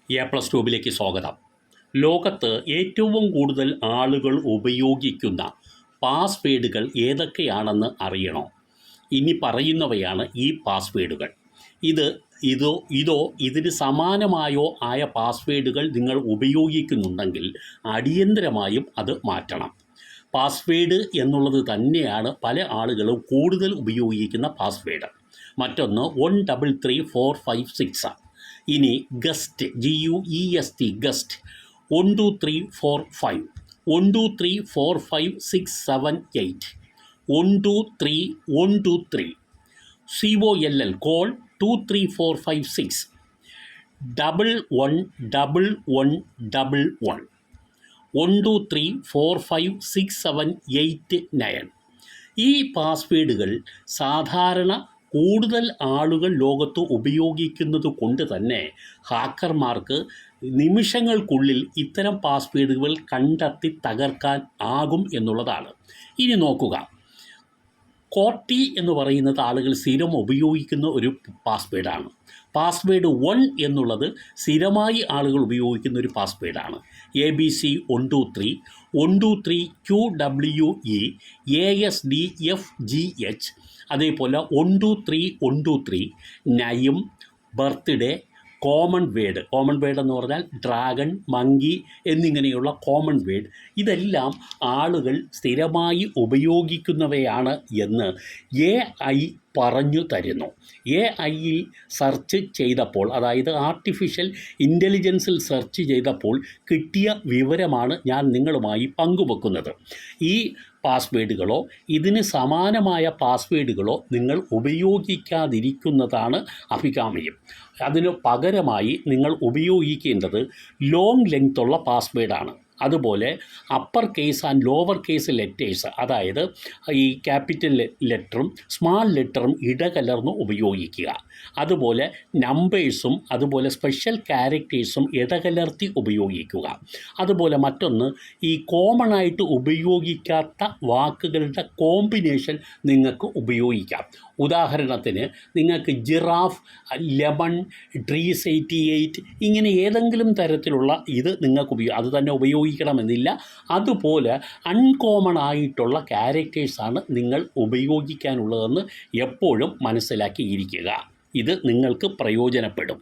A+ട്യൂബിലേക്ക് സ്വാഗതം. ലോകത്ത് ഏറ്റവും കൂടുതൽ ആളുകൾ ഉപയോഗിക്കുന്ന പാസ്വേഡുകൾ ഏതൊക്കെയാണെന്ന് അറിയണോ? ഇനി പറയുന്നവയാണ് ഈ പാസ്വേഡുകൾ. ഇതിന് സമാനമായോ ആയ പാസ്വേഡുകൾ നിങ്ങൾ ഉപയോഗിക്കുന്നുണ്ടെങ്കിൽ അടിയന്തരമായും അത് മാറ്റണം. പാസ്വേഡ് എന്നുള്ളത് തന്നെയാണ് പല ആളുകളും കൂടുതൽ ഉപയോഗിക്കുന്ന പാസ്വേഡ്. മറ്റൊന്ന് 133456. ഇനി guest, GUEST, guest 12345, 1234567 123 COLL, call 23456 111111 123456789. ഈ പാസ്വേഡുകൾ സാധാരണ കൂടുതൽ ആളുകൾ ലോകത്ത് ഉപയോഗിക്കുന്നത് കൊണ്ട് തന്നെ ഹാക്കർമാർക്ക് നിമിഷങ്ങൾക്കുള്ളിൽ ഇത്തരം പാസ്വേഡുകൾ കണ്ടെത്തി തകർക്കാൻ ആകും എന്നുള്ളതാണ്. ഇനി നോക്കുക, കോട്ടി എന്ന് പറയുന്നത് ആളുകൾ സ്ഥിരം ഉപയോഗിക്കുന്ന ഒരു പാസ്വേഡാണ്. പാസ്വേഡ് 1 എന്നുള്ളത് സ്ഥിരമായി ആളുകൾ ഉപയോഗിക്കുന്ന ഒരു പാസ്വേഡാണ്. ABC 123, 123 QWE, ASDFGH, അതേപോലെ 123 നയം, ബർത്ത്ഡേ, കോമൺ വേഡ് എന്ന് പറഞ്ഞാൽ ഡ്രാഗൺ, മങ്കി എന്നിങ്ങനെയുള്ള കോമൺ വേഡ്. ഇതെല്ലാം ആളുകൾ സ്ഥിരമായി ഉപയോഗിക്കുന്നവയാണ് എന്ന് AI പറഞ്ഞു തരുന്നു. AI സെർച്ച് ചെയ്തപ്പോൾ, അതായത് ആർട്ടിഫിഷ്യൽ ഇൻ്റലിജൻസിൽ സെർച്ച് ചെയ്തപ്പോൾ കിട്ടിയ വിവരമാണ് ഞാൻ നിങ്ങളുമായി പങ്കുവെക്കുന്നത്. ഈ പാസ്വേഡുകളോ ഇതിന് സമാനമായ പാസ്വേഡുകളോ നിങ്ങൾ ഉപയോഗിക്കാതിരിക്കുന്നതാണ് അഭികാമ്യം. അതിനു പകരമായി നിങ്ങൾ ഉപയോഗിക്കേണ്ടത് ലോങ് ലെങ്ത്തുള്ള പാസ്വേഡാണ്. അതുപോലെ upper case and lower case letters, അതായത് ഈ ക്യാപിറ്റൽ ലെറ്ററും സ്മാൾ ലെറ്ററും ഇടകലർന്ന് ഉപയോഗിക്കുക. അതുപോലെ നമ്പേഴ്സും അതുപോലെ സ്പെഷ്യൽ ക്യാരക്ടേഴ്സും ഇടകലർത്തി ഉപയോഗിക്കുക. അതുപോലെ മറ്റൊന്ന്, ഈ കോമൺ ആയിട്ട് ഉപയോഗിക്കാത്ത വാക്കുകളുടെ കോമ്പിനേഷൻ നിങ്ങൾക്ക് ഉപയോഗിക്കാം. ഉദാഹരണത്തിന് നിങ്ങൾക്ക് ജിറാഫ്, ലെമൺ, ട്രീസ് 88 ഇങ്ങനെ ഏതെങ്കിലും തരത്തിലുള്ള ഇത് നിങ്ങൾക്ക് അത് തന്നെ ഉപയോഗിക്കണമെന്നില്ല. അതുപോലെ അൺകോമൺ ആയിട്ടുള്ള ക്യാരക്ടേഴ്സാണ് നിങ്ങൾ ഉപയോഗിക്കാനുള്ളതെന്ന് എപ്പോഴും മനസ്സിലാക്കിയിരിക്കുക. ഇത് നിങ്ങൾക്ക് പ്രയോജനപ്പെടും.